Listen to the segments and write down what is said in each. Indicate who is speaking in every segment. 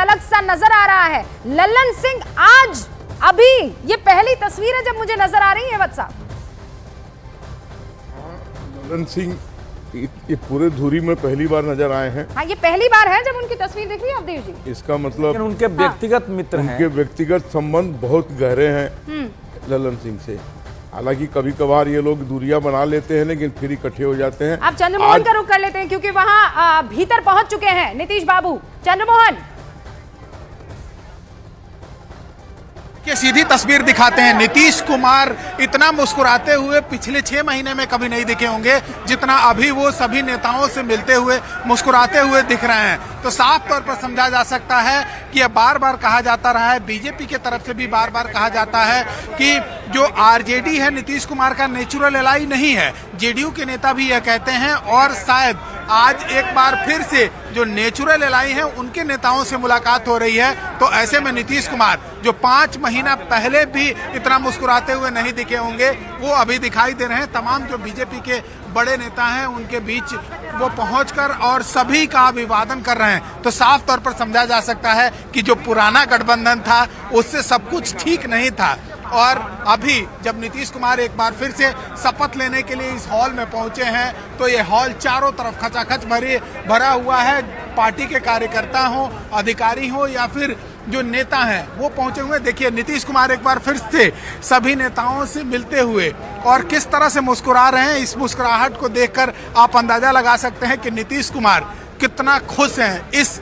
Speaker 1: अलग सा नजर आ रहा है। लल्लन सिंह आज अभी ये पहली तस्वीर है जब मुझे नजर आ रही है वत्सा।
Speaker 2: लल्लन सिंह ये पूरे धुरी में पहली बार नजर आए हैं।
Speaker 1: हाँ, ये पहली बार है जब उनकी तस्वीर दिख रही है अवधेश जी।
Speaker 2: इसका मतलब
Speaker 3: उनके व्यक्तिगत मित्र हैं,
Speaker 2: उनके व्यक्तिगत संबंध बहुत गहरे हैं लल्लन सिंह से। हालांकि कभी कभार ये लोग दूरियां बना लेते हैं लेकिन फिर इकट्ठे हो जाते हैं।
Speaker 1: आप चंद्रमोहन का रुख कर लेते हैं क्योंकि वहां भीतर पहुंच चुके हैं नीतीश बाबू। चंद्रमोहन
Speaker 4: की सीधी तस्वीर दिखाते हैं। नीतीश कुमार इतना मुस्कुराते हुए पिछले 6 महीने में कभी नहीं दिखे होंगे जितना अभी वो सभी नेताओं से मिलते हुए मुस्कुराते हुए दिख रहे हैं। तो साफ तौर पर समझा जा सकता है कि यह बार बार कहा जाता रहा है, बीजेपी की तरफ से भी बार बार कहा जाता है कि जो आरजेडी है नीतीश कुमार का नेचुरल एलाई नहीं है। जेडीयू के नेता भी यह कहते हैं और शायद आज एक बार फिर से जो नेचुरल एलाई हैं उनके नेताओं से मुलाकात हो रही है। तो ऐसे में नीतीश कुमार जो 5 महीना पहले भी इतना मुस्कुराते हुए नहीं दिखे होंगे वो अभी दिखाई दे रहे हैं। तमाम जो बीजेपी के बड़े नेता हैं उनके बीच वो पहुंचकर और सभी का अभिवादन कर रहे हैं। तो साफ तौर पर समझा जा सकता है कि जो पुराना गठबंधन था उससे सब कुछ ठीक नहीं था। और अभी जब नीतीश कुमार एक बार फिर से शपथ लेने के लिए इस हॉल में पहुंचे हैं तो ये हॉल चारों तरफ खचाखच भरा हुआ है। पार्टी के कार्यकर्ता हो, अधिकारी हो या फिर जो नेता हैं वो पहुंचे हुए। देखिए नीतीश कुमार एक बार फिर से सभी नेताओं से मिलते हुए और किस तरह से मुस्कुरा रहे हैं। इस मुस्कुराहट को देखकर आप अंदाजा लगा सकते हैं कि नीतीश कुमार कितना खुश हैं इस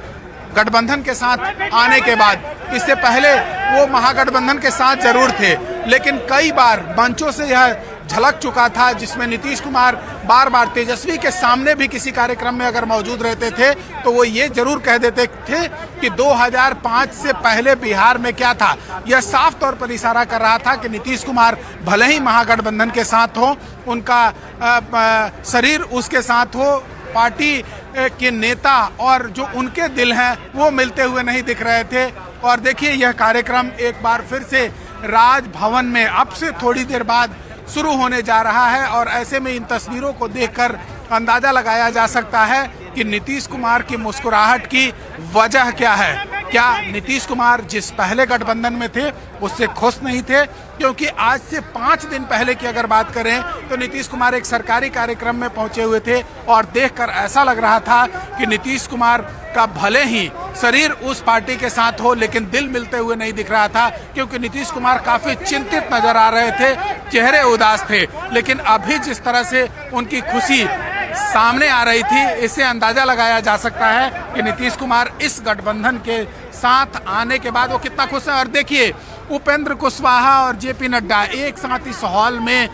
Speaker 4: गठबंधन के साथ आने के बाद। इससे पहले वो महागठबंधन के साथ जरूर थे लेकिन कई बार मंचों से यह झलक चुका था जिसमें नीतीश कुमार बार बार तेजस्वी के सामने भी किसी कार्यक्रम में अगर मौजूद रहते थे तो वो ये जरूर कह देते थे कि 2005 से पहले बिहार में क्या था। यह साफ तौर पर इशारा कर रहा था कि नीतीश कुमार भले ही महागठबंधन के साथ हो, उनका शरीर उसके साथ हो, पार्टी के नेता और जो उनके दिल हैं वो मिलते हुए नहीं दिख रहे थे। और देखिए यह कार्यक्रम एक बार फिर से राजभवन में अब से थोड़ी देर बाद शुरू होने जा रहा है। और ऐसे में इन तस्वीरों को देखकर अंदाजा लगाया जा सकता है कि नीतीश कुमार की मुस्कुराहट की वजह क्या है। क्या नीतीश कुमार जिस पहले गठबंधन में थे उससे खुश नहीं थे? क्योंकि आज से 5 दिन पहले की अगर बात करें तो नीतीश कुमार एक सरकारी कार्यक्रम में पहुंचे हुए थे और देखकर ऐसा लग रहा था कि नीतीश कुमार का भले ही शरीर उस पार्टी के साथ हो लेकिन दिल मिलते हुए नहीं दिख रहा था। क्योंकि नीतीश कुमार काफी चिंतित नजर आ रहे थे, चेहरे उदास थे। लेकिन अभी जिस तरह से उनकी खुशी सामने आ रही थी इससे अंदाजा लगाया जा सकता है कि नीतीश कुमार इस गठबंधन के साथ आने के बाद वो कितना खुश है। और देखिए उपेंद्र कुशवाहा और जेपी नड्डा एक साथ इस हॉल में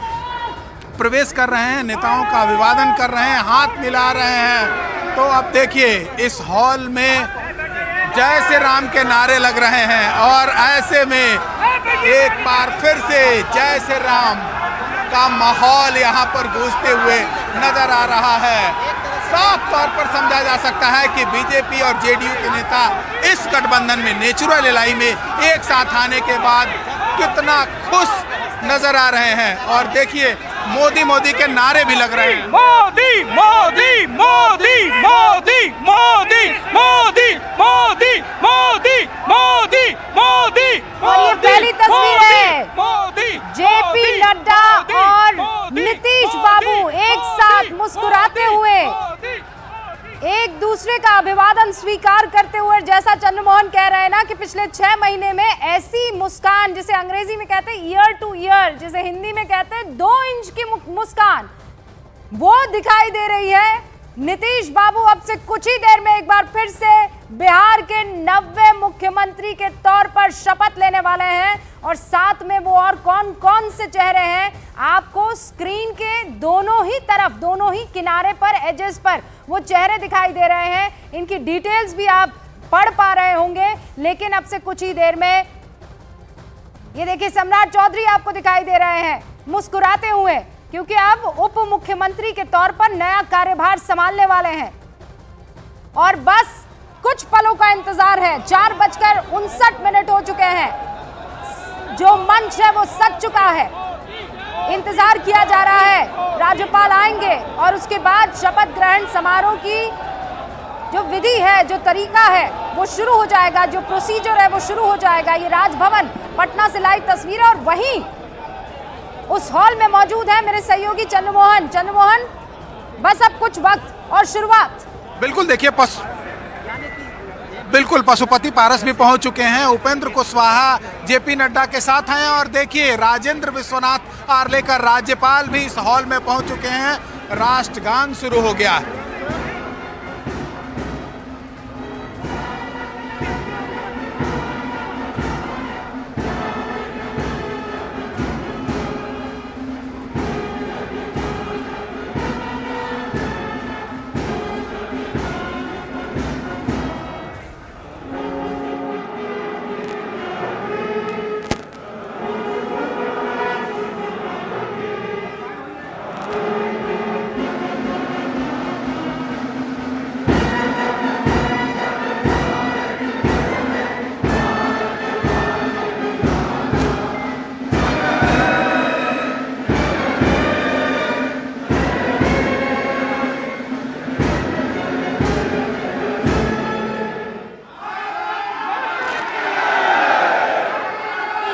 Speaker 4: प्रवेश कर रहे हैं, नेताओं का अभिवादन कर रहे हैं, हाथ मिला रहे हैं। तो अब देखिए इस हॉल में जय श्री राम के नारे लग रहे हैं और ऐसे में एक बार फिर से जय श्री राम का माहौल यहाँ पर गूंजते हुए नजर आ रहा है। साफ तौर पर समझा जा सकता है कि बीजेपी और जेडीयू के नेता इस गठबंधन में नेचुरल एलाई में एक साथ आने के बाद कितना खुश नजर आ रहे हैं। और देखिए मोदी मोदी के नारे भी लग रहे हैं।
Speaker 3: मोदी मोदी मोदी मोदी मोदी मोदी मोदी मोदी मोदी मोदी।
Speaker 1: और ये पहली तस्वीर है जेपी नड्डा और नीतीश बाबू एक साथ मुस्कुराते हुए एक दूसरे का अभिवादन स्वीकार करते हुए। जैसा चंद्रमोहन कह रहे हैं ना कि पिछले 6 महीने में ऐसी मुस्कान, जिसे अंग्रेजी में कहते हैं ईयर टू ईयर, जिसे हिंदी में कहते हैं 2 इंच की मुस्कान, वो दिखाई दे रही है। नीतीश बाबू अब से कुछ ही देर में एक बार फिर से बिहार के 90वें मुख्यमंत्री के तौर पर शपथ लेने वाले हैं। और साथ में वो और कौन कौन से चेहरे हैं आपको स्क्रीन के दोनों ही तरफ, दोनों ही किनारे पर, एजेस पर वो चेहरे दिखाई दे रहे हैं। इनकी डिटेल्स भी आप पढ़ पा रहे होंगे। लेकिन अब से कुछ ही देर में ये देखिए सम्राट चौधरी आपको दिखाई दे रहे हैं मुस्कुराते हुए, क्योंकि अब उप मुख्यमंत्री के तौर पर नया कार्यभार संभालने वाले हैं। और बस कुछ पलों का इंतजार है। 4:59 हो चुके हैं। जो मंच है वो सज चुका है। इंतजार किया जा रहा है, राज्यपाल आएंगे और उसके बाद शपथ ग्रहण समारोह की जो विधि है, जो तरीका है वो शुरू हो जाएगा, जो प्रोसीजर है वो शुरू हो जाएगा। ये राजभवन पटना से लाइव तस्वीर है और वहीं उस हॉल में मौजूद है मेरे सहयोगी चंद्रमोहन। चंद्रमोहन, बस अब कुछ वक्त और शुरुआत।
Speaker 4: बिल्कुल, देखिए बिल्कुल पशुपति पारस भी पहुंच चुके हैं। उपेंद्र कुशवाहा जेपी नड्डा के साथ हैं और देखिए राजेंद्र विश्वनाथ आर्लेकर राज्यपाल भी इस हॉल में पहुंच चुके हैं। राष्ट्रगान शुरू हो गया है।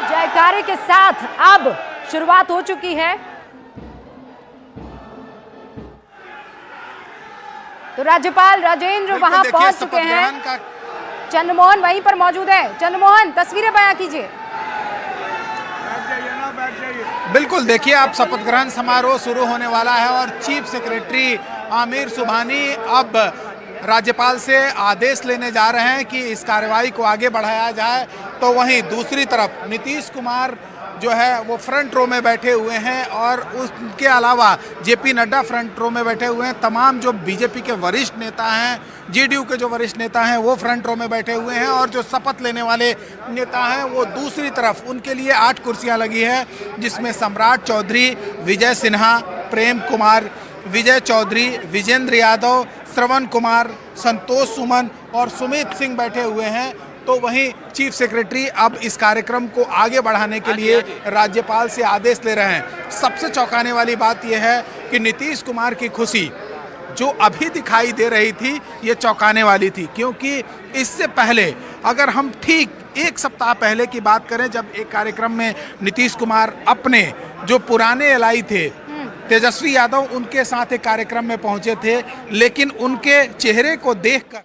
Speaker 1: जयकारे के साथ अब शुरुआत हो चुकी है। तो राज्यपाल राजेंद्र वहां पहुंच चुके हैं। चंद्रमोहन वहीं पर मौजूद है। चंद्रमोहन, तस्वीरें बयां कीजिए।
Speaker 4: बिल्कुल, देखिए आप शपथ ग्रहण समारोह शुरू होने वाला है और चीफ सेक्रेटरी आमिर सुबहानी अब राज्यपाल से आदेश लेने जा रहे हैं कि इस कार्रवाई को आगे बढ़ाया जाए। तो वहीं दूसरी तरफ नीतीश कुमार जो है वो फ्रंट रो में बैठे हुए हैं और उसके अलावा जेपी नड्डा फ्रंट रो में बैठे हुए हैं। तमाम जो बीजेपी के वरिष्ठ नेता हैं, जेडीयू के जो वरिष्ठ नेता हैं वो फ्रंट रो में बैठे हुए हैं और जो शपथ लेने वाले नेता हैं वो दूसरी तरफ। उनके लिए 8 कुर्सियां लगी हैं जिसमें सम्राट चौधरी, विजय सिन्हा, प्रेम कुमार, विजय चौधरी, विजेंद्र यादव, श्रवण कुमार, संतोष सुमन और सुमित सिंह बैठे हुए हैं। तो वहीं चीफ सेक्रेटरी अब इस कार्यक्रम को आगे बढ़ाने के लिए राज्यपाल से आदेश ले रहे हैं। सबसे चौंकाने वाली बात यह है कि नीतीश कुमार की खुशी जो अभी दिखाई दे रही थी ये चौंकाने वाली थी, क्योंकि इससे पहले अगर हम ठीक 1 सप्ताह पहले की बात करें, जब एक कार्यक्रम में नीतीश कुमार अपने जो पुराने एलआई थे तेजस्वी यादव उनके साथ एक कार्यक्रम में पहुंचे थे, लेकिन उनके चेहरे को देखकर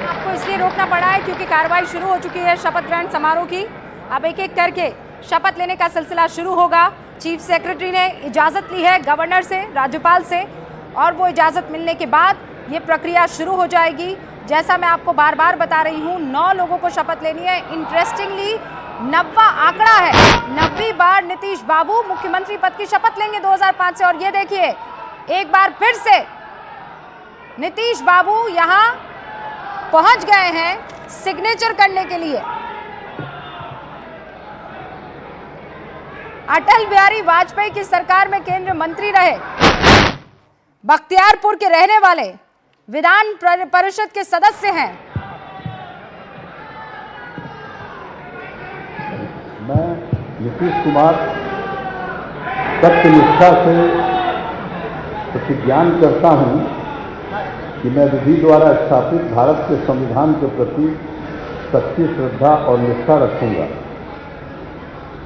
Speaker 1: आपको इसलिए रोकना पड़ा है क्योंकि कार्रवाई शुरू हो चुकी है शपथ ग्रहण समारोह की। अब एक एक करके शपथ लेने का सिलसिला शुरू होगा। चीफ सेक्रेटरी ने इजाज़त ली है गवर्नर से, राज्यपाल से, और वो इजाज़त मिलने के बाद ये प्रक्रिया शुरू हो जाएगी। जैसा मैं आपको बार बार बता रही हूँ, 9 लोगों को शपथ लेनी है। इंटरेस्टिंगली 90वां आंकड़ा है। 90वीं बार नीतीश बाबू मुख्यमंत्री पद की शपथ लेंगे 2005 से। और ये देखिए, एक बार फिर से नीतीश बाबू यहाँ पहुँच गए हैं सिग्नेचर करने के लिए। अटल बिहारी वाजपेयी की सरकार में केंद्रीय मंत्री रहे, बख्तियारपुर के रहने वाले, विधान परिषद के सदस्य हैं।
Speaker 5: मैं नीतीश कुमार सत्यनिष्ठा से प्रतिज्ञान करता हूं कि मैं विधि द्वारा स्थापित भारत के संविधान के प्रति सच्ची श्रद्धा और निष्ठा रखूंगा।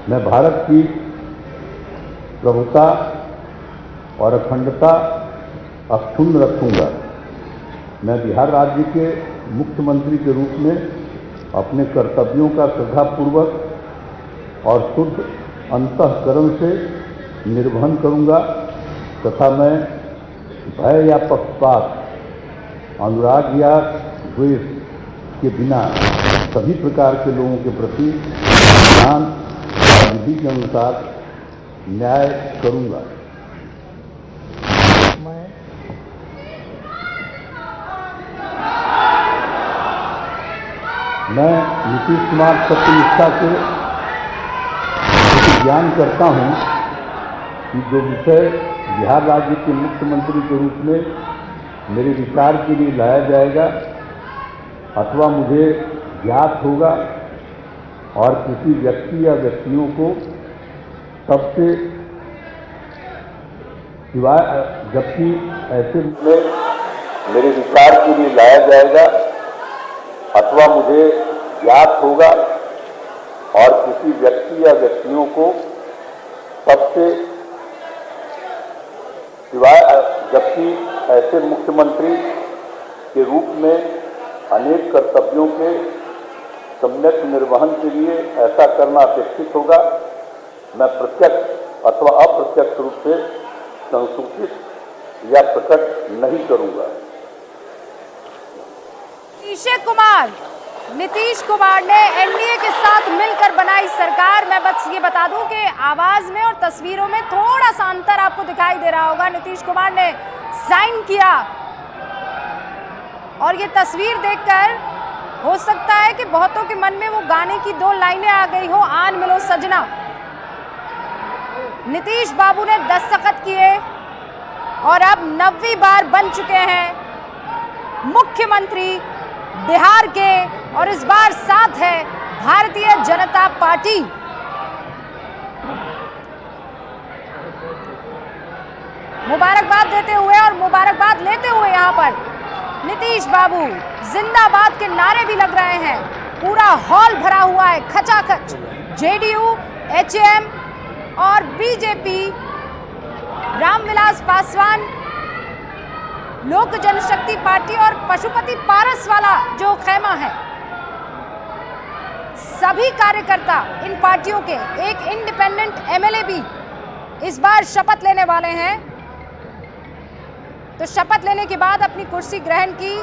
Speaker 5: मैं भारत की प्रभुता और अखंडता अक्षुण्ण रखूंगा। मैं बिहार राज्य के मुख्यमंत्री के रूप में अपने कर्तव्यों का श्रद्धापूर्वक और शुद्ध अंतःकरण से निर्वहन करूंगा तथा मैं भय या पक्षपात, अनुराग या द्वेष के बिना सभी प्रकार के लोगों के प्रति ध्यान और विधि के अनुसार न्याय करूंगा। मैं नीतीश कुमार सत्यनिष्ठा से प्रतिज्ञान करता हूं कि जो विषय बिहार राज्य के मुख्यमंत्री के रूप में मेरे विचार के लिए लाया जाएगा अथवा मुझे ज्ञात होगा और किसी व्यक्ति या व्यक्तियों को सबसे सिवाय जबकि ऐसे में मेरे विचार के लिए लाया जाएगा अथवा मुझे ज्ञात होगा और किसी व्यक्ति या व्यक्तियों को सबसे सिवाय जबकि ऐसे मुख्यमंत्री के रूप में अनेक कर्तव्यों के सम्यक निर्वहन के लिए ऐसा करना अपेक्षित होगा, मैं प्रत्यक्ष अथवा अप्रत्यक्ष रूप से संसूचित या प्रकट नहीं करूंगा।
Speaker 1: नीतीश कुमार ने एनडीए के साथ मिलकर बनाई सरकार। मैं बस ये बता दूं कि आवाज में और तस्वीरों में थोड़ा सा अंतर आपको दिखाई दे रहा होगा। नीतीश कुमार ने साइन किया और ये तस्वीर देखकर हो सकता है कि बहुतों के मन में वो गाने की दो लाइनें आ गई हो, आन मिलो सजना। नीतीश बाबू ने दस्तखत किए और अब 9वीं बार बन चुके हैं मुख्यमंत्री बिहार के, और इस बार साथ है भारतीय जनता पार्टी। मुबारकबाद देते हुए और मुबारकबाद लेते हुए यहाँ पर नीतीश बाबू जिंदाबाद के नारे भी लग रहे हैं। पूरा हॉल भरा हुआ है खचाखच। जेडीयू, एचएम और बीजेपी, रामविलास पासवान, लोक जनशक्ति पार्टी और पशुपति पारस वाला जो खेमा है, सभी कार्यकर्ता इन पार्टियों के, एक इंडिपेंडेंट एमएलए भी इस बार शपथ लेने वाले हैं। तो शपथ लेने के बाद अपनी कुर्सी ग्रहण की।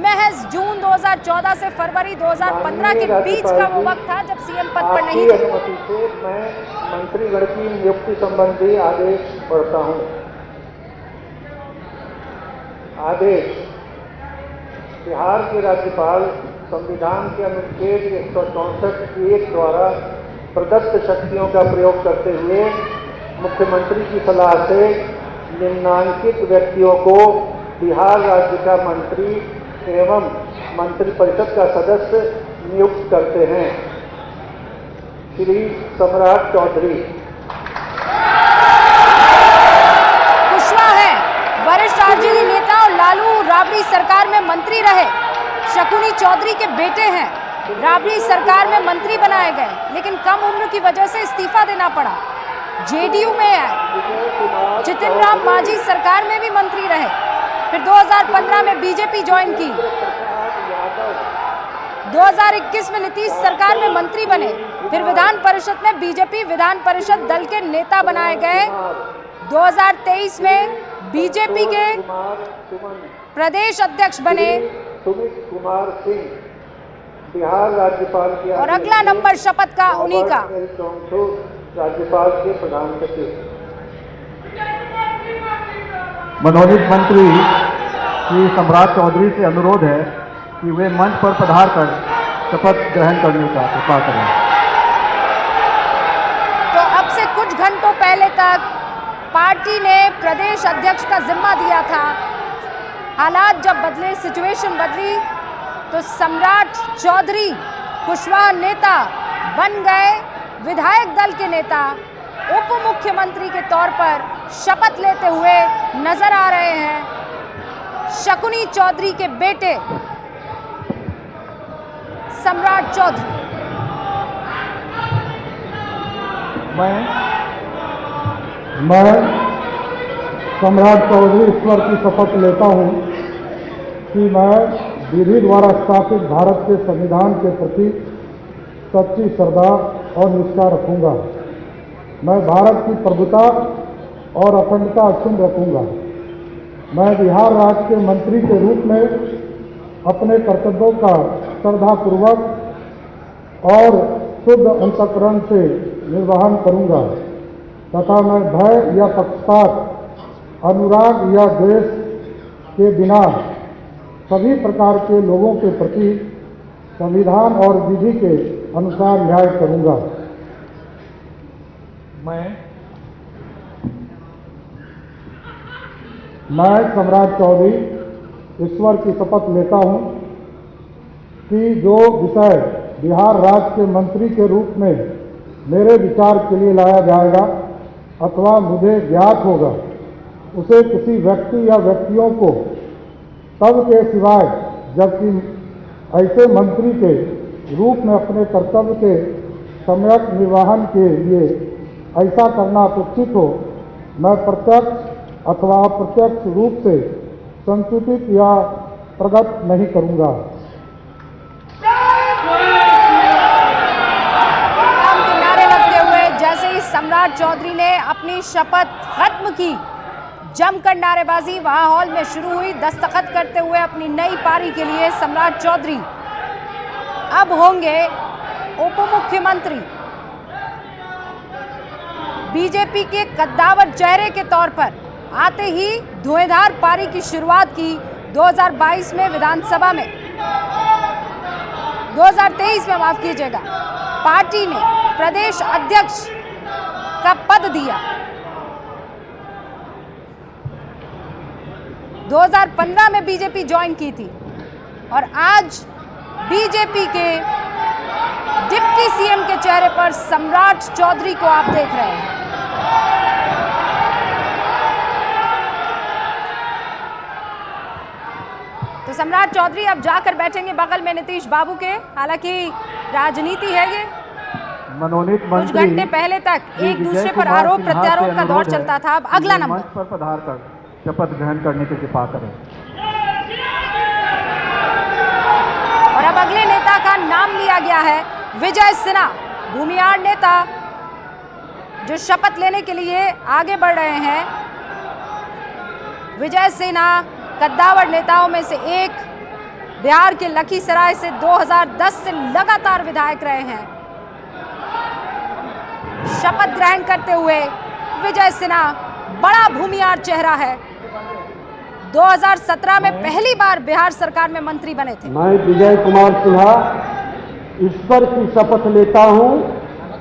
Speaker 1: महज जून 2014 से फरवरी 2015 के बीच का वो वक्त था जब सीएम पद पर नहीं थे।
Speaker 6: अनुमति से मैं मंत्रीगण की नियुक्ति संबंधी आदेश पढ़ता हूं। आदेश। बिहार के राज्यपाल संविधान के अनुच्छेद 164(1) द्वारा प्रदत्त शक्तियों का प्रयोग करते हुए मुख्यमंत्री की सलाह से निम्नांकित व्यक्तियों को बिहार राज्य का मंत्री एवं मंत्रिपरिषद का सदस्य नियुक्त करते हैं। श्री सम्राट चौधरी।
Speaker 1: कुशवाहा है वरिष्ठ आरजेडी नेता और लालू राबड़ी सरकार में मंत्री रहे। शकुनी चौधरी के बेटे हैं। राबड़ी सरकार में मंत्री बनाए गए, लेकिन कम उम्र की वजह से इस्तीफा देना पड़ा। जेडीयू में आए। जितिन राम मांझी सरकार में भी मंत्री रहे, फिर 2015 में बीजेपी ज्वाइन की। 2021 में नीतीश सरकार में मंत्री बने, फिर विधान परिषद में बीजेपी विधान परिषद दल के नेता बनाए गए। 2023 में बीजेपी के प्रदेश अध्यक्ष बने।
Speaker 6: सुमित कुमार सिंह बिहार राज्यपाल के,
Speaker 1: और अगला नंबर शपथ का उन्हीं का।
Speaker 6: राज्यपाल के प्रधान सचिव।
Speaker 7: मनोनीत मंत्री श्री सम्राट चौधरी से अनुरोध है कि वे मंच पर पधार कर शपथ ग्रहण करने का कृपा करें।
Speaker 1: तो अब से कुछ घंटों पहले तक पार्टी ने प्रदेश अध्यक्ष का जिम्मा दिया था। हालात जब बदले, सिचुएशन बदली, तो सम्राट चौधरी कुशवाहा नेता बन गए विधायक दल के नेता। उप मुख्यमंत्री के तौर पर शपथ लेते हुए नजर आ रहे हैं शकुनी चौधरी के बेटे सम्राट चौधरी।
Speaker 7: मैं सम्राट चौधरी ईश्वर की शपथ लेता हूं कि मैं विधि द्वारा स्थापित भारत के संविधान के प्रति सच्ची श्रद्धा और निष्ठा रखूंगा। मैं भारत की प्रभुता और अखंडता अक्षुण्ण रखूंगा। मैं बिहार राज्य के मंत्री के रूप में अपने कर्तव्यों का श्रद्धापूर्वक और शुद्ध अंतःकरण से निर्वहन करूंगा तथा मैं भय या पक्षपात, अनुराग या द्वेष के बिना सभी प्रकार के लोगों के प्रति संविधान और विधि के अनुसार न्याय करूंगा। मैं सम्राट चौधरी ईश्वर की शपथ लेता हूं कि जो विषय बिहार राज्य के मंत्री के रूप में मेरे विचार के लिए लाया जाएगा अथवा मुझे ज्ञात होगा, उसे किसी व्यक्ति या व्यक्तियों को तब के सिवाय जबकि ऐसे मंत्री के रूप में अपने कर्तव्य के सम्यक निर्वहन के लिए ऐसा करना अपेक्षित हो, मैं प्रत्यक्ष अथवा अप्रत्यक्ष रूप से संसूचित या प्रकट नहीं करूंगा।
Speaker 1: नारे लगते हुए जैसे ही सम्राट चौधरी ने अपनी शपथ खत्म की, जमकर नारेबाजी वहां हॉल में शुरू हुई। दस्तखत करते हुए अपनी नई पारी के लिए सम्राट चौधरी अब होंगे उप मुख्यमंत्री। बीजेपी के कद्दावर चेहरे के तौर पर आते ही धुएंधार पारी की शुरुआत की 2022 में विधानसभा में 2023 में माफ कीजिएगा, पार्टी ने प्रदेश अध्यक्ष का पद दिया। 2015 में बीजेपी ज्वाइन की थी और आज बीजेपी के डिप्टी सीएम के चेहरे पर सम्राट चौधरी को आप देख रहे हैं। तो सम्राट चौधरी अब जाकर बैठेंगे बगल में नीतीश बाबू के। हालांकि राजनीति है ये,
Speaker 6: मनोनीत
Speaker 1: कुछ घंटे पहले तक एक दूसरे पर आरोप प्रत्यारोप का दौर चलता था। अब अगला नंबर
Speaker 6: पर पधार कर शपथ ग्रहण करने की कृपा करें।
Speaker 1: और अब अगले नेता का नाम लिया गया है, विजय सिन्हा, भूमियार नेता जो शपथ लेने के लिए आगे बढ़ रहे हैं। विजय सिन्हा कद्दावर नेताओं में से एक, बिहार के लखीसराय से 2010 से लगातार विधायक रहे हैं। शपथ ग्रहण करते हुए विजय सिन्हा बड़ा भूमियार चेहरा है। 2017 में पहली बार बिहार सरकार में मंत्री बने थे।
Speaker 5: मैं विजय कुमार सिन्हा ईश्वर की शपथ लेता हूं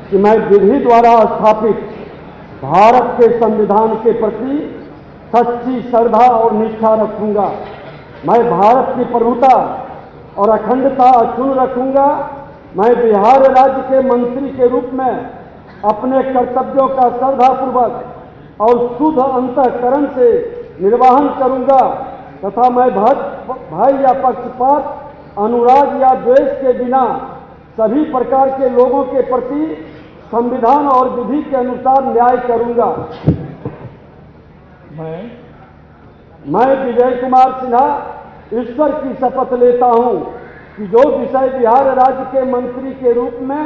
Speaker 5: कि मैं विधि द्वारा स्थापित भारत के संविधान के प्रति सच्ची श्रद्धा और निष्ठा रखूंगा। मैं भारत की प्रभुता और अखंडता अक्षुण्ण रखूंगा। मैं बिहार राज्य के मंत्री के रूप में अपने कर्तव्यों का श्रद्धापूर्वक और शुद्ध अंतःकरण से निर्वहन करूंगा तथा मैं भाई या पक्षपात, अनुराग या द्वेष के बिना सभी प्रकार के लोगों के प्रति संविधान और विधि के अनुसार न्याय करूंगा। मैं विजय कुमार सिन्हा ईश्वर की शपथ लेता हूं कि जो विषय बिहार राज्य के मंत्री के रूप में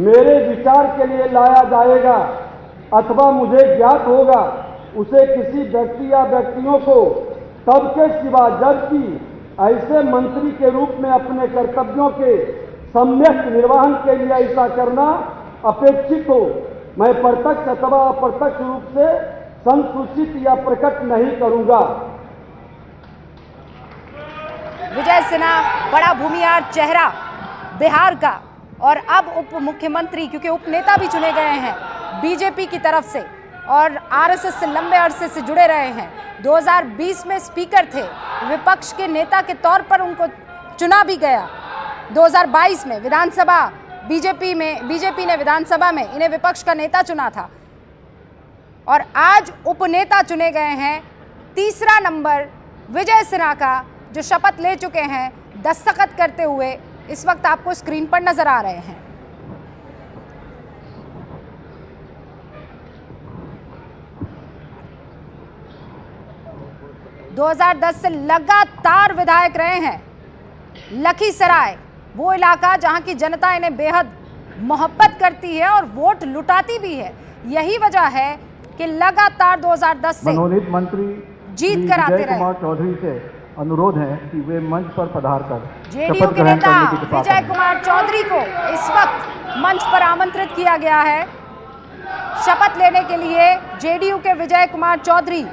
Speaker 5: मेरे विचार के लिए लाया जाएगा अथवा मुझे ज्ञात होगा, उसे किसी व्यक्ति या व्यक्तियों को तब के सिवा जबकि ऐसे मंत्री के रूप में अपने कर्तव्यों के सम्यक निर्वहन के लिए ऐसा करना अपेक्षित हो, मैं प्रत्यक्ष अथवा अप्रत्यक्ष रूप से संसूचित या प्रकट नहीं करूंगा।
Speaker 1: विजय सिन्हा बड़ा भूमियार चेहरा बिहार का और अब उप मुख्यमंत्री, क्योंकि उपनेता भी चुने गए हैं बीजेपी की तरफ से और आरएसएस से लंबे अरसे से जुड़े रहे हैं। 2020 में स्पीकर थे, विपक्ष के नेता के तौर पर उनको चुना भी गया। 2022 में विधानसभा बीजेपी ने विधानसभा में इन्हें विपक्ष का नेता चुना था और आज उपनेता चुने गए हैं। तीसरा नंबर विजय सिन्हा का जो शपथ ले चुके हैं, दस्तखत करते हुए इस वक्त आपको स्क्रीन पर नजर आ रहे हैं। – 2010 से लगातार विधायक रहे हैं। लखीसराय वो इलाका जहां की जनता इन्हें बेहद मोहब्बत करती है और वोट लुटाती भी है। यही वजह है कि लगातार 2010 से
Speaker 6: मनोनीत मंत्री
Speaker 1: जीत कर आते रहे।
Speaker 6: कुमार चौधरी से अनुरोध है कि वे मंच पर पधार कर
Speaker 1: जेडीयू के नेता विजय कुमार चौधरी को इस वक्त मंच पर आमंत्रित किया गया है शपथ लेने के लिए। जेडीयू के विजय कुमार चौधरी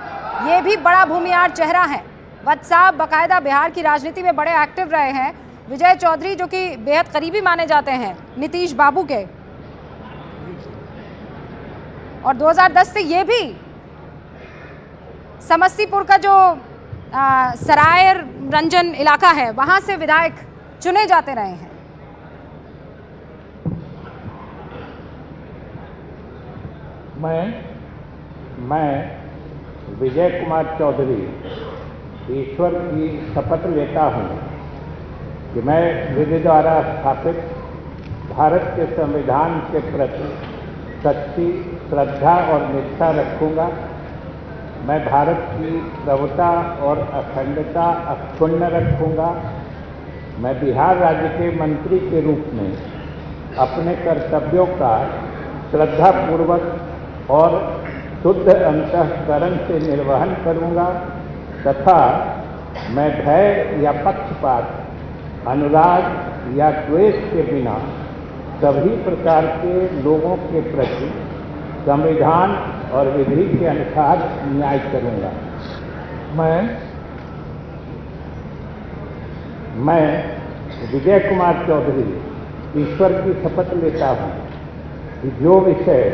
Speaker 1: ये भी बड़ा भूमियार चेहरा है। वत्स साहब बाकायदा बिहार की राजनीति में बड़े एक्टिव रहे हैं। विजय चौधरी जो कि बेहद करीबी माने जाते हैं नीतीश बाबू के, और 2010 से ये भी समस्तीपुर का जो सराय रंजन इलाका है वहां से विधायक चुने जाते रहे हैं।
Speaker 7: मैं
Speaker 6: विजय कुमार चौधरी ईश्वर की शपथ लेता हूँ कि मैं विधि द्वारा स्थापित भारत के संविधान के प्रति सच्ची श्रद्धा और निष्ठा रखूँगा। मैं भारत की प्रभुता और अखंडता अक्षुण्ण रखूँगा। मैं बिहार राज्य के मंत्री के रूप में अपने कर्तव्यों का श्रद्धापूर्वक और शुद्ध अंतःकरण से निर्वहन करूँगा तथा मैं भय या पक्षपात, अनुराग या द्वेष के बिना सभी प्रकार के लोगों के प्रति संविधान और विधि के अनुसार न्याय करूँगा। मैं विजय कुमार चौधरी ईश्वर की शपथ लेता हूँ कि जो विषय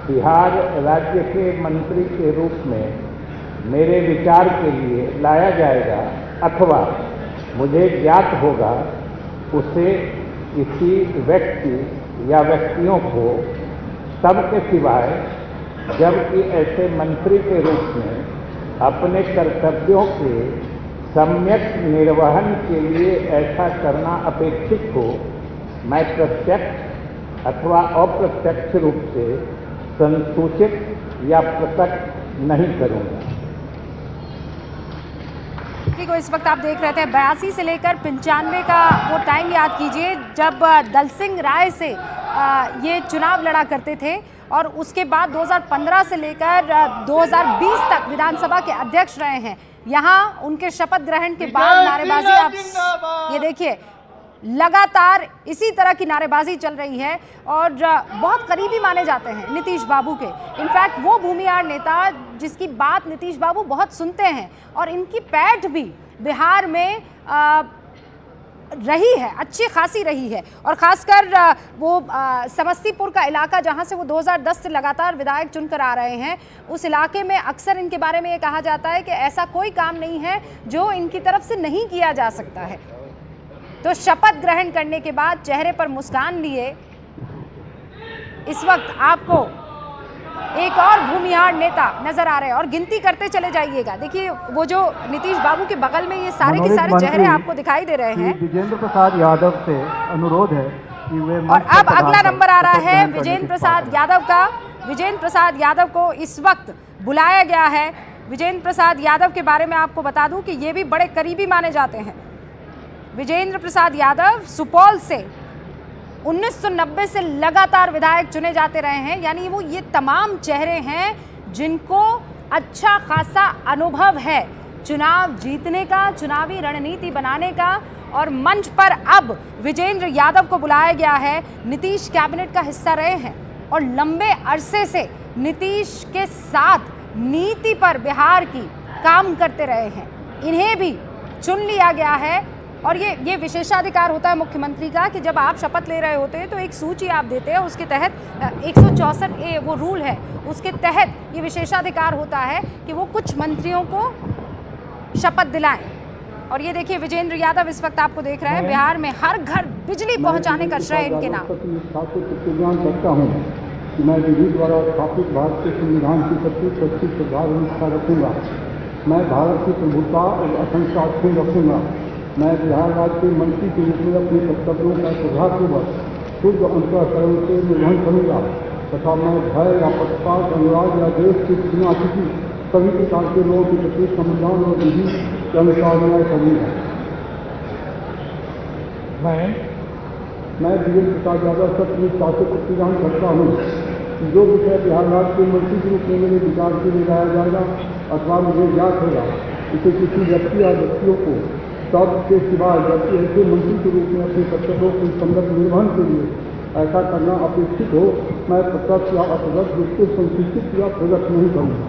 Speaker 6: बिहार राज्य के मंत्री के रूप में मेरे विचार के लिए लाया जाएगा अथवा मुझे ज्ञात होगा उसे किसी व्यक्ति या व्यक्तियों को सबके सिवाय, जबकि ऐसे मंत्री के रूप में अपने कर्तव्यों के सम्यक निर्वहन के लिए ऐसा करना अपेक्षित हो, मैं प्रत्यक्ष अथवा अप्रत्यक्ष रूप से संसूचित या प्रकट नहीं करूँगा।
Speaker 1: को इस वक्त आप देख रहे थे 82 से लेकर 95 का वो टाइम याद कीजिए जब दल सिंह राय से ये चुनाव लड़ा करते थे और उसके बाद 2015 से लेकर 2020 तक विधानसभा के अध्यक्ष रहे हैं। यहाँ उनके शपथ ग्रहण के बाद नारेबाजी, आप ये देखिए लगातार इसी तरह की नारेबाजी चल रही है और बहुत करीबी माने जाते हैं नीतीश बाबू के। इनफैक्ट वो भूमिहार नेता जिसकी बात नीतीश बाबू बहुत सुनते हैं और इनकी पैठ भी बिहार में रही है, अच्छी खासी रही है। और खासकर वो समस्तीपुर का इलाका जहां से वो 2010 से लगातार विधायक चुनकर आ रहे हैं, उस इलाके में अक्सर इनके बारे में ये कहा जाता है कि ऐसा कोई काम नहीं है जो इनकी तरफ से नहीं किया जा सकता है। तो शपथ ग्रहण करने के बाद चेहरे पर मुस्कान लिए इस वक्त आपको एक और भूमिहार नेता नजर आ रहे हैं और गिनती करते चले जाइएगा। देखिए वो जो नीतीश बाबू के बगल में ये सारे के सारे चेहरे आपको दिखाई दे रहे हैं।
Speaker 7: विजेंद्र प्रसाद यादव से अनुरोध है कि वे
Speaker 1: और अब अगला नंबर आ रहा है विजेंद्र प्रसाद यादव का। विजेंद्र प्रसाद यादव को इस वक्त बुलाया गया है। विजेंद्र प्रसाद यादव के बारे में आपको बता दूं कि ये भी बड़े करीबी माने जाते हैं। विजेंद्र प्रसाद यादव सुपौल से 1990 से लगातार विधायक चुने जाते रहे हैं, यानी वो ये तमाम चेहरे हैं जिनको अच्छा खासा अनुभव है चुनाव जीतने का, चुनावी रणनीति बनाने का। और मंच पर अब विजेंद्र यादव को बुलाया गया है। नीतीश कैबिनेट का हिस्सा रहे हैं और लंबे अरसे से नीतीश के साथ नीति पर बिहार की काम करते रहे हैं। इन्हें भी चुन लिया गया है और ये विशेषाधिकार होता है मुख्यमंत्री का कि जब आप शपथ ले रहे होते हैं तो एक सूची आप देते हैं, उसके तहत 164A वो रूल है, उसके तहत ये विशेषाधिकार होता है कि वो कुछ मंत्रियों को शपथ दिलाएं। और ये देखिए विजेंद्र यादव इस वक्त आपको देख रहे हैं बिहार में हर घर बिजली पहुंचाने का श्रेय इनके नाम।
Speaker 7: करता हूँ कि मैं विधि द्वारा स्थापित भारत के संविधान की प्रति सच्ची श्रद्धा और निष्ठा रखूँगा। मैं भारत की प्रभुता और अखंडता अक्षुण्ण रखूँगा। मैं बिहार राज्य के मंत्री के रूप में अपने कर्तव्यों का श्रद्धापूर्वक शुद्ध अंतःकरण से निर्वहन करूँगा तथा मैं भय या पक्षपात, अनुराग या देश के बिना किसी सभी प्रकार के लोगों के प्रति संविधान और विधि के अनुसार न्याय करूँगा। मैं विजेंद्र प्रसाद यादव सत्य शासक प्रतिज्ञा करता हूँ कि जो विषय बिहार राज्य के मंत्री के रूप में मेरे विचार के लिए लाया जाएगा अथवा मुझे ज्ञात होगा इसे किसी व्यक्ति या व्यक्तियों को सबके सिवाय, जबकि ऐसे मंत्री के रूप में अपने कर्तव्यों के संगत निर्वहन के लिए ऐसा करना अपेक्षित हो, मैं प्रत्यक्ष या अप्रत्यक्ष रूप से संसूचित या प्रकट नहीं करूँगा।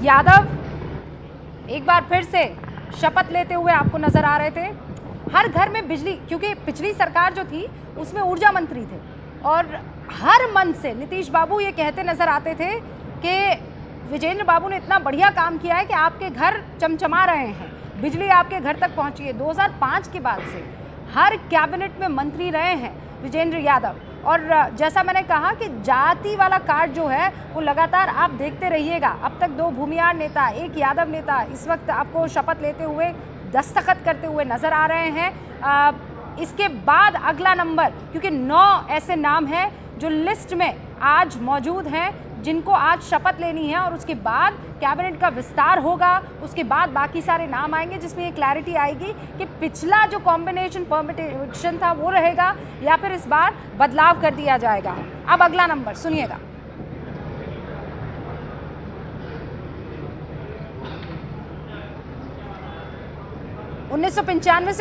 Speaker 1: यादव एक बार फिर से शपथ लेते हुए आपको नजर आ रहे थे। हर घर में बिजली, क्योंकि पिछली सरकार जो थी उसमें ऊर्जा मंत्री थे और हर मन से नीतीश बाबू ये कहते नजर आते थे कि विजेंद्र बाबू ने इतना बढ़िया काम किया है कि आपके घर चमचमा रहे हैं, बिजली आपके घर तक पहुंची है। 2005 के बाद से हर कैबिनेट में मंत्री रहे हैं विजेंद्र यादव और जैसा मैंने कहा कि जाति वाला कार्ड जो है वो लगातार आप देखते रहिएगा। अब तक 2 भूमिहार नेता, 1 यादव नेता इस वक्त आपको शपथ लेते हुए, दस्तखत करते हुए नजर आ रहे हैं। इसके बाद अगला नंबर, क्योंकि 9 ऐसे नाम हैं जो लिस्ट में आज मौजूद हैं जिनको आज शपथ लेनी है, और उसके बाद कैबिनेट का विस्तार होगा। उसके बाद बाकी सारे नाम आएंगे जिसमें ये क्लैरिटी आएगी कि पिछला जो कॉम्बिनेशन परमिटेशन था वो रहेगा या फिर इस बार बदलाव कर दिया जाएगा। अब अगला नंबर सुनिएगा। उन्नीस से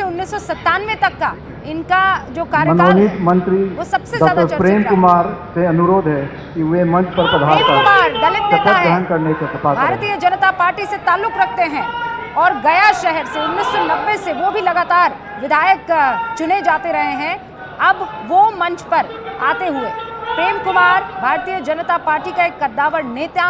Speaker 1: 1997 तक का इनका जो कार्यकाल है
Speaker 7: मंत्री
Speaker 1: वो सबसे ज्यादा चर्चित
Speaker 7: प्रेम
Speaker 1: रहा है।
Speaker 7: कुमार से अनुरोध है कि वे मंच पर पधार
Speaker 1: प्रेम कुमार दलित नेता है,
Speaker 7: करने के शपथ लें।
Speaker 1: भारतीय जनता पार्टी से ताल्लुक रखते हैं और गया शहर से 1990 से वो भी लगातार विधायक चुने जाते रहे हैं। अब वो मंच पर आते हुए प्रेम कुमार भारतीय जनता पार्टी का एक कद्दावर नेता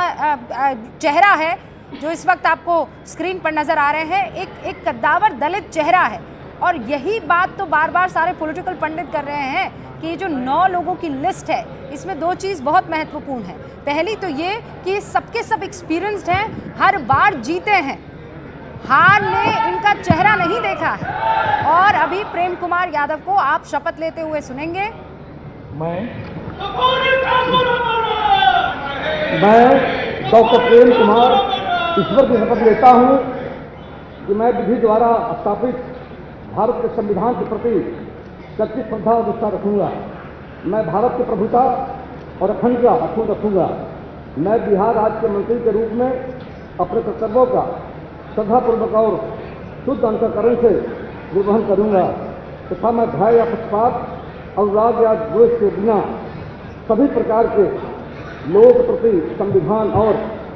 Speaker 1: चेहरा है जो इस वक्त आपको स्क्रीन पर नजर आ रहे हैं। एक कद्दावर दलित चेहरा है, और यही बात तो बार बार सारे पॉलिटिकल पंडित कर रहे हैं कि जो 9 लोगों की लिस्ट है इसमें 2 चीज़ बहुत महत्वपूर्ण है। पहली तो ये कि सबके सब एक्सपीरियंस्ड हैं, हर बार जीते हैं, हार ने इनका चेहरा नहीं देखा है। और अभी प्रेम कुमार यादव को आप शपथ लेते हुए सुनेंगे।
Speaker 7: मैं डॉक्टर प्रेम कुमार ईश्वर की शपथ लेता हूं कि मैं विधि द्वारा स्थापित भारत के संविधान के प्रति सच्ची श्रद्धा और निष्ठा रखूंगा। मैं भारत की प्रभुता और अखंडता रखूंगा। मैं बिहार राज्य के मंत्री के रूप में अपने कर्तव्यों का श्रद्धापूर्वक और शुद्ध अंतःकरण से निर्वहन करूंगा तथा मैं भय या पक्षपात और राग या द्वेष के बिना सभी प्रकार के लोगों के प्रति संविधान और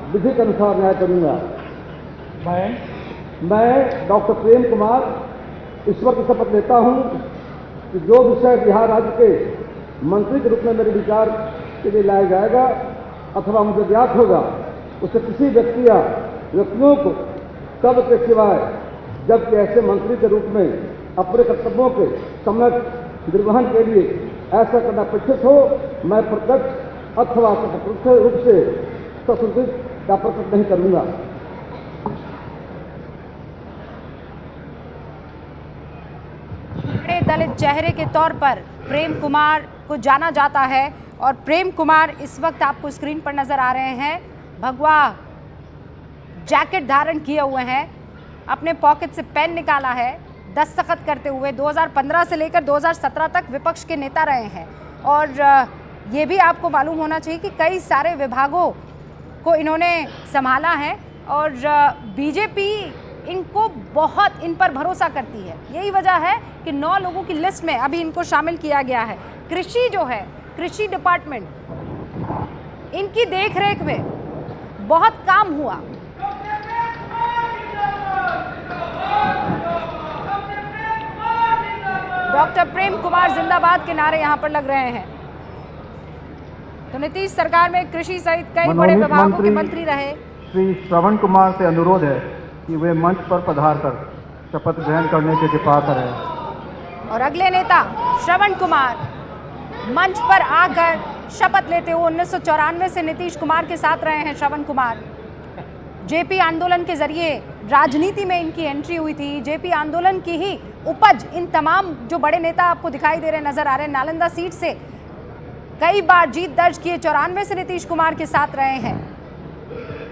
Speaker 7: विधि के अनुसार न्याय करूंगा। मैं डॉक्टर प्रेम कुमार ईश्वर की शपथ लेता हूं कि जो विषय बिहार राज्य के मंत्री के रूप में मेरे विचार के लिए लाया जाएगा अथवा मुझे ज्ञात होगा, उसे किसी व्यक्ति या व्यक्तियों को तब के सिवाय जबकि ऐसे मंत्री के रूप में अपने कर्तव्यों के सम्यक निर्वहन के लिए ऐसा करना अपेक्षित हो, मैं प्रत्यक्ष अथवा अप्रत्यक्ष रूप से ससूचित या प्रकट नहीं करूंगा।
Speaker 1: बड़े दलित चेहरे के तौर पर प्रेम कुमार को जाना जाता है, और प्रेम कुमार इस वक्त आपको स्क्रीन पर नजर आ रहे हैं। भगवा जैकेट धारण किए हुए हैं, अपने पॉकेट से पेन निकाला है, दस्तखत करते हुए 2015 से लेकर 2017 तक विपक्ष के नेता रहे हैं। और ये भी आपको मालूम होना चाहिए कि कई सारे विभागों को इन्होंने संभाला है, और बीजेपी इनको बहुत इन पर भरोसा करती है। यही वजह है कि 9 लोगों की लिस्ट में अभी इनको शामिल किया गया है। कृषि जो है, कृषि डिपार्टमेंट, इनकी देखरेख में बहुत काम हुआ। डॉक्टर प्रेम कुमार जिंदाबाद के नारे यहां पर लग रहे हैं। तो नीतीश सरकार में कृषि सहित कई बड़े विभागों के मंत्री रहे।
Speaker 7: श्री श्रवण कुमार से अनुरोध है कि वे मंच पर पधार कर शपथ ग्रहण करने के कृपा करें।
Speaker 1: और अगले नेता श्रवण कुमार मंच पर आकर शपथ लेते हुए 1994 से नीतीश कुमार के साथ रहे हैं। श्रवण कुमार जेपी आंदोलन के जरिए राजनीति में इनकी एंट्री हुई थी। जेपी आंदोलन की ही उपज इन तमाम जो बड़े नेता आपको दिखाई दे रहे नजर आ रहे हैं, नालंदा सीट से कई बार जीत दर्ज किए, 94 से नीतीश कुमार के साथ रहे हैं।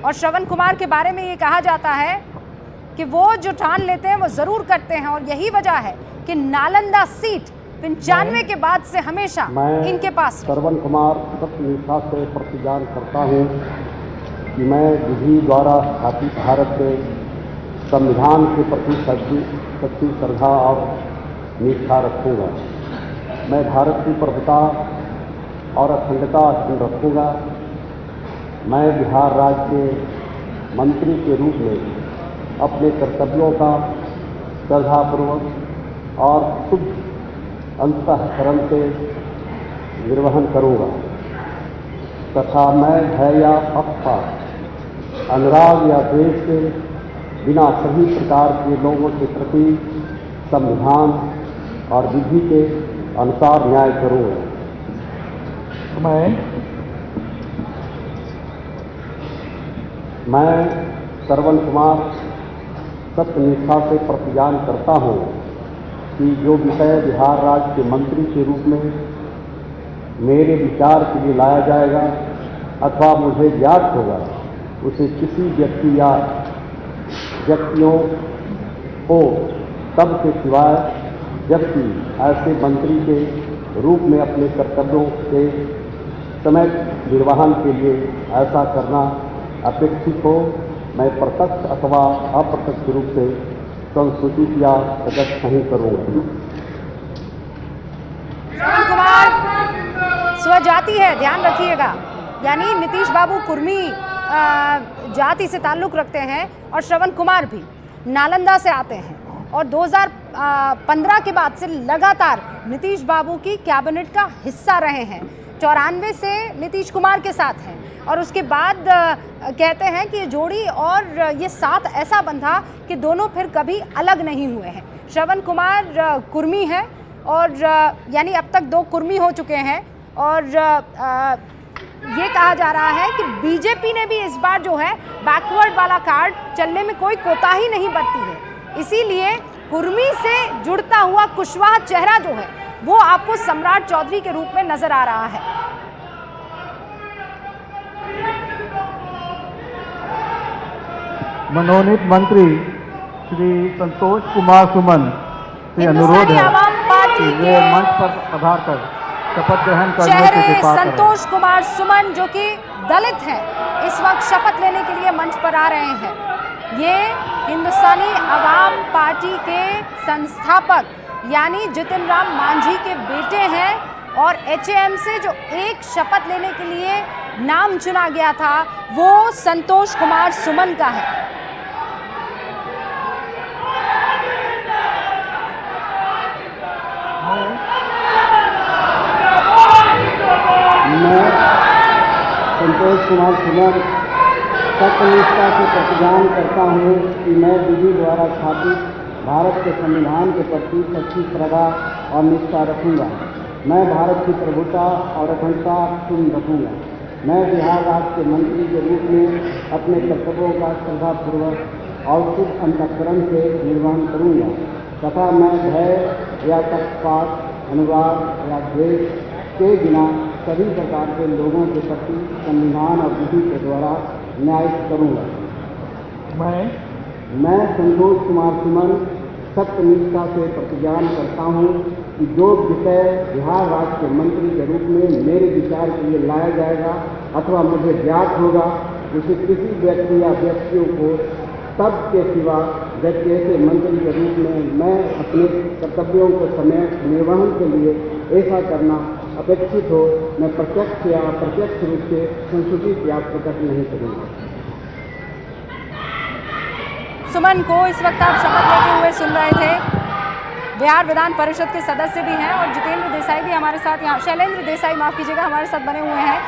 Speaker 1: और श्रवण कुमार के बारे में ये कहा जाता है कि वो जो ठान लेते हैं वो जरूर करते हैं, और यही वजह है कि नालंदा सीट 95 के बाद से हमेशा इनके पास।
Speaker 5: श्रवण कुमार सत्यनिष्ठा से प्रतिज्ञान करता हूँ कि मैं विधि द्वारा स्थापित भारत के संविधान के प्रति सच्ची श्रद्धा और निष्ठा रखूँगा। मैं भारत की प्रभुता और अखंडता अक्षुण्ण रखूँगा। मैं बिहार राज्य के मंत्री के रूप में अपने कर्तव्यों का श्रद्धापूर्वक और शुद्ध अंतःकरण से निर्वहन करूँगा तथा मैं भय या पक्षपात, अनुराग या द्वेष के बिना सभी प्रकार के लोगों के प्रति संविधान और विधि के अनुसार न्याय करूँगा। मैं श्रवण कुमार सत्यनिष्ठा से प्रतिज्ञान करता हूँ कि जो विषय बिहार राज्य के मंत्री के रूप में मेरे विचार के लिए लाया जाएगा अथवा मुझे ज्ञात होगा उसे किसी व्यक्ति या व्यक्तियों को तब के सिवाय जबकि ऐसे मंत्री के रूप में अपने कर्तव्यों के समय निर्वहन के लिए ऐसा करना अपेक्षित हो मैं प्रत्यक्ष अथवा अप्रत्यक्ष रूप से संसूचित या प्रकट नहीं करूँगा।
Speaker 1: श्रवण कुमार स्वजाति है, ध्यान रखिएगा, यानी नीतीश बाबू कुर्मी जाति से ताल्लुक रखते हैं और श्रवण कुमार भी नालंदा से आते हैं और 2015 के बाद से लगातार नीतीश बाबू की कैबिनेट का हिस्सा रहे हैं। 94 से नीतीश कुमार के साथ हैं और उसके बाद कहते हैं कि ये जोड़ी और ये साथ ऐसा बंधा कि दोनों फिर कभी अलग नहीं हुए हैं। श्रवण कुमार कुर्मी है और यानी अब तक 2 कुर्मी हो चुके हैं और ये कहा जा रहा है कि बीजेपी ने भी इस बार जो है बैकवर्ड वाला कार्ड चलने में कोई कोताही नहीं बरती है, इसीलिए कुर्मी से जुड़ता हुआ कुशवाहा चेहरा जो है वो आपको सम्राट चौधरी के रूप में नजर आ रहा है।
Speaker 7: मनोनीत मंत्री श्री संतोष कुमार सुमन से अनुरोध है कि वे मंच पर पधार कर शपथ ग्रहण करने की कृपा करें।
Speaker 1: संतोष कुमार सुमन जो कि दलित हैं, इस वक्त शपथ लेने के लिए मंच पर आ रहे हैं। ये हिंदुस्तानी आवाम पार्टी के संस्थापक यानी जितिन राम मांझी के बेटे हैं और एचएएम से जो एक शपथ लेने के लिए नाम चुना गया था वो संतोष कुमार सुमन का है।
Speaker 5: मैं संतोष कुमार सुमन सत्यनिष्ठा से प्रतिज्ञान करता हूँ कि मैं विधि द्वारा स्थापित भारत के संविधान के प्रति सच्ची श्रद्धा और निष्ठा रखूँगा। मैं भारत की प्रभुता और अखंडता सुन रखूँगा। मैं बिहार राज्य के मंत्री के रूप में अपने कर्तव्यों का श्रद्धापूर्वक और शुभ अंतःकरण से निर्वहन करूँगा तथा मैं भय या पक्षपात, अनुराग या द्वेष के बिना सभी प्रकार के लोगों के प्रति संविधान और विधि के द्वारा न्याय करूँगा। मैं संतोष कुमार सुमन सत्यनिष्ठा से प्रतिज्ञान करता हूँ कि जो विषय बिहार राज्य के मंत्री के रूप में मेरे विचार के लिए लाया जाएगा अथवा मुझे ज्ञात होगा उसे किसी व्यक्ति या व्यक्तियों को तब के सिवा जबकि ऐसे मंत्री के रूप में मैं अपने कर्तव्यों को समय निर्वहन के लिए ऐसा करना अपेक्षित हो मैं प्रत्यक्ष या अप्रत्यक्ष रूप से संसूचित या प्रकट नहीं करूँगा।
Speaker 1: सुमन को इस वक्त आप शपथ लेते हुए सुन रहे थे। बिहार विधान परिषद के सदस्य भी हैं और जितेंद्र देसाई भी हमारे साथ यहाँ, शैलेंद्र देसाई माफ़ कीजिएगा, हमारे साथ बने हुए हैं।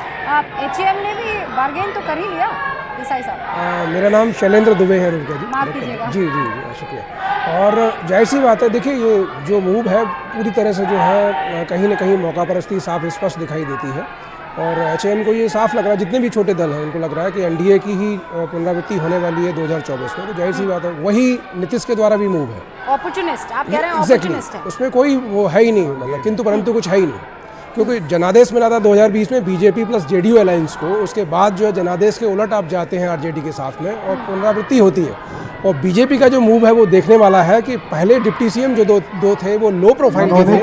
Speaker 1: एचएएम ने भी बार्गेन तो कर ही लिया देसाई साहब?
Speaker 8: मेरा नाम शैलेंद्र दुबे है रुका जी।
Speaker 1: माफ़ कीजिएगा।
Speaker 8: जी जी शुक्रिया। और जाहिर सी बात है, देखिए ये जो मूव है पूरी तरह से जो है कहीं ना कहीं मौका परस्ती साफ स्पष्ट दिखाई देती है और एचएएम को ये साफ लग रहा है, जितने भी छोटे दल हैं उनको लग रहा है कि एनडीए की ही पुनरावृत्ति होने वाली है 2024 में। तो जाहिर सी बात है वही नीतीश के द्वारा भी मूव है।
Speaker 1: ऑपर्चुनिस्ट आप कह रहे हैं?
Speaker 8: एग्जैक्टली, उसमें कोई वो है ही नहीं, मतलब किंतु परंतु कुछ है ही नहीं, क्योंकि जनादेश मिला था 2020 में बीजेपी प्लस जेडीयू अलायंस को। उसके बाद जो है जनादेश के उलट आप जाते हैं आरजेडी के साथ में और पुनरावृत्ति होती है। और बीजेपी का जो मूव है वो देखने वाला है कि पहले डिप्टी सीएम जो दो थे वो लो प्रोफाइल के थे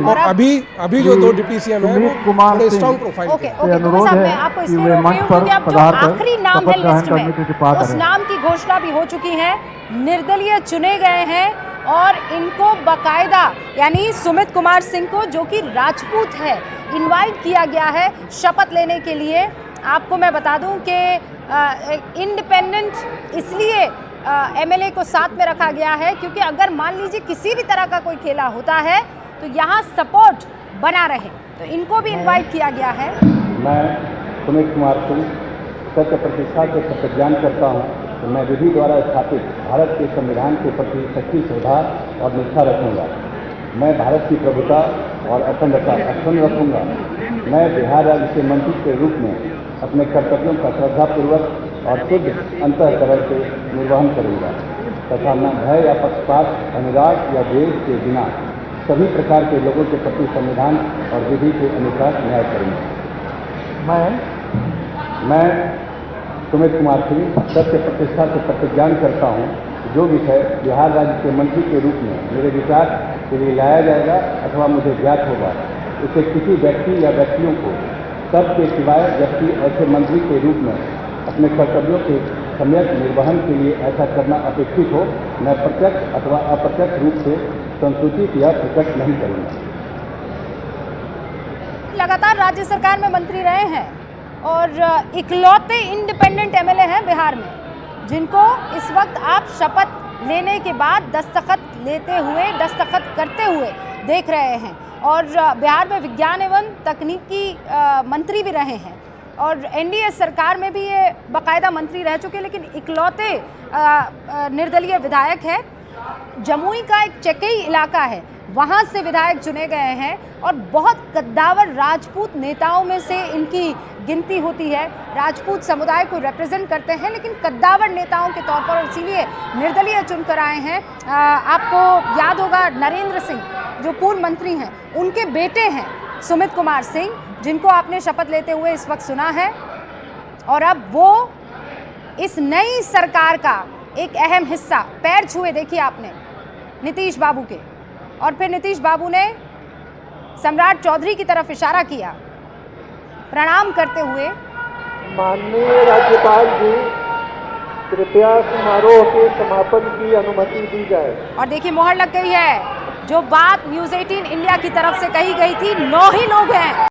Speaker 8: और अभी जो 2 डिप्टी सीएम है वो थोड़े स्ट्रॉन्ग प्रोफाइल के।
Speaker 1: अनुरोध है मैं इसलिए रोक रही हूं क्योंकि अब जो आखिरी नाम है लिस्ट में उस नाम की घोषणा भी हो चुकी है। निर्दलीय चुने गए हैं और इनको बकायदा यानी सुमित कुमार सिंह को जो कि राजपूत है इनवाइट किया गया है शपथ लेने के लिए। आपको मैं बता दूं कि इंडिपेंडेंट इसलिए एमएलए को साथ में रखा गया है क्योंकि अगर मान लीजिए किसी भी तरह का कोई खेला होता है तो यहाँ सपोर्ट बना रहे, तो इनको भी इनवाइट किया गया है।
Speaker 5: मैं सुमित कुमार सिंह सत्य प्रतिष्ठा से प्रतिज्ञान करता हूँ कि मैं विधि द्वारा स्थापित भारत के संविधान के प्रति सच्ची श्रद्धा और निष्ठा रखूँगा। मैं भारत की प्रभुता और अखंडता अक्षुण्ण रखूंगा। मैं बिहार राज्य के मंत्री के रूप में अपने कर्तव्यों का श्रद्धापूर्वक और शुद्ध अंतःकरण से निर्वहन करूंगा तथा मैं भय या पक्षपात, अनुराग या द्वेष के बिना सभी प्रकार के लोगों के प्रति संविधान और विधि के अनुसार न्याय करूंगा। मैं सुमित कुमार सिंह सत्य प्रतिष्ठा से प्रतिज्ञान करता हूं, जो विषय बिहार राज्य के मंत्री के रूप में मेरे विचार के लिए लाया जाएगा अथवा मुझे ज्ञात होगा, उसे किसी व्यक्ति या व्यक्तियों को सबके सिवाय व्यक्ति ऐसे मंत्री के रूप में अपने कर्तव्यों के सम्यक निर्वहन के लिए ऐसा करना अपेक्षित हो, मैं प्रत्यक्ष अथवा अप्रत्यक्ष रूप से संसूचित या प्रकट नहीं करूंगा।
Speaker 1: लगातार राज्य सरकार में मंत्री रहे हैं और इकलौते इंडिपेंडेंट एमएलए हैं बिहार में, जिनको इस वक्त आप शपथ लेने के बाद दस्तखत करते हुए देख रहे हैं। और बिहार में विज्ञान एवं तकनीकी मंत्री भी रहे हैं और एनडीए सरकार में भी ये बाकायदा मंत्री रह चुके हैं, लेकिन इकलौते निर्दलीय विधायक है। जमुई का एक चकेई इलाका है, वहाँ से विधायक चुने गए हैं और बहुत कद्दावर राजपूत नेताओं में से इनकी गिनती होती है। राजपूत समुदाय को रिप्रेजेंट करते हैं, लेकिन कद्दावर नेताओं के तौर पर, इसीलिए निर्दलीय चुनकर आए हैं। आपको याद होगा नरेंद्र सिंह जो पूर्व मंत्री हैं, उनके बेटे हैं सुमित कुमार सिंह, जिनको आपने शपथ लेते हुए इस वक्त सुना है। और अब वो इस नई सरकार का एक अहम हिस्सा पैर छुए, देखिए आपने नीतीश बाबू के, और फिर नीतीश बाबू ने सम्राट चौधरी की तरफ इशारा किया प्रणाम करते हुए।
Speaker 7: माननीय राज्यपाल जी, कृपया समारोह के समापन की अनुमति दी जाए।
Speaker 1: और देखिए मोहर लग गई है। जो बात न्यूज़ 18 इंडिया की तरफ से कही गई थी, 9 ही लोग हैं